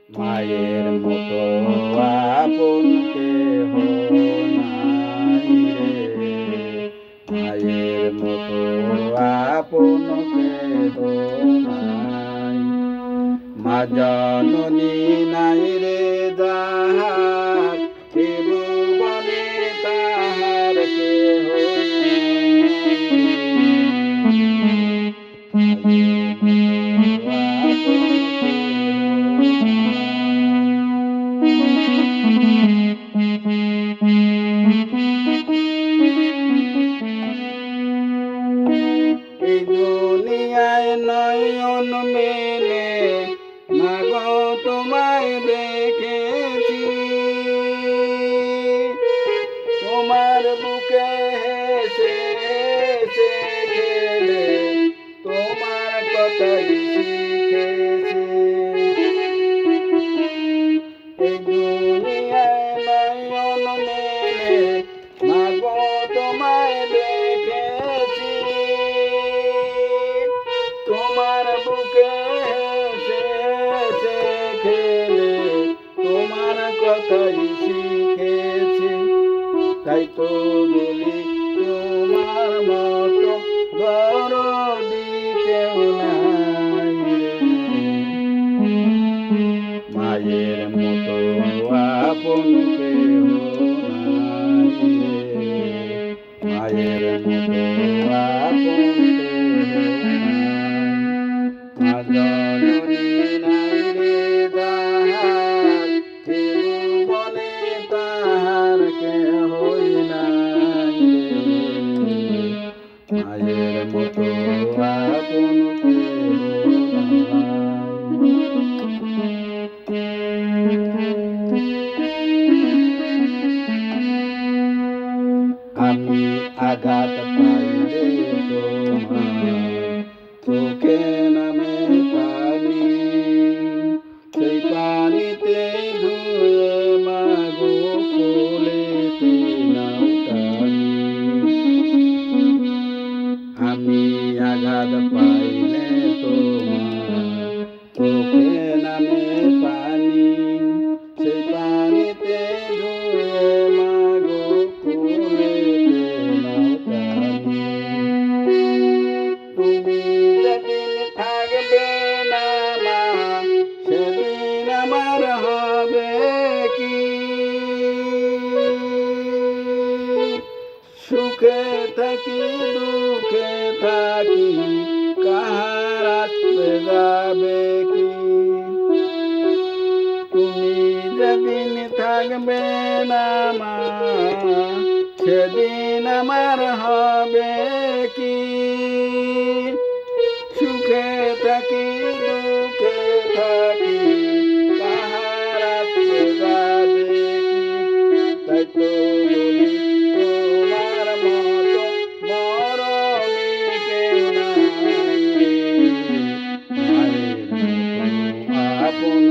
মায়ের মতো আপন কেহ নাই রে, মায়ের মতো আপন কেহ নাই। মা জননী নাই রে যাহার, এ ভুবনে তাহার কেহ এই দুনিয়ায় নয়ন মেলে মাগো তোমায় দেখেছি, তোমার বুকে হেসে হেসে গেলে তোমার কথাই শিখেছি। এই দুনিয়ায় নয়ন মেলে মাগো তোমায় দেখেছি, তোমার বুকে হেসে হেসে খেলে তোমার কথাই শিখেছি। তাই তো বলি তোমার মতো দরদি কেউ নাই রে, মায়ের মতো আপন কেহ নাই রে, মায়ের মতো আপন কেহ নাই। মা জননী নাই রে যাহার, এ ভুবনে তাহার কেহই নাই রে, মায়ের মতো আপন কেহ আমি আঘাত পাইলে তোমার চোখে নামে পানি, সেই পানিতে ধুয়ে মাগো কোলেতে নাও টানি। আমি আঘাত পাইলে তোমার চোখে নামে পানি, সেই পানিতে ধুয়ে মাগো কোলেতে নাও টানি। তুমি যেদিন থাকবে না মা, সেদিন আমার হবে কি, সুখে থাকি দুঃখে থাকি কাহার আসবে যাবে কি। তুমি যেদিন থাকবে না মা, সেদিন আমার হবে কি, সুখে থাকি দুঃখে থাকি কাহার আসবে যাবে কি। তাই তো বলি তোমার মতো মরমি কেউ নাই রে, মায়ের মতো আপন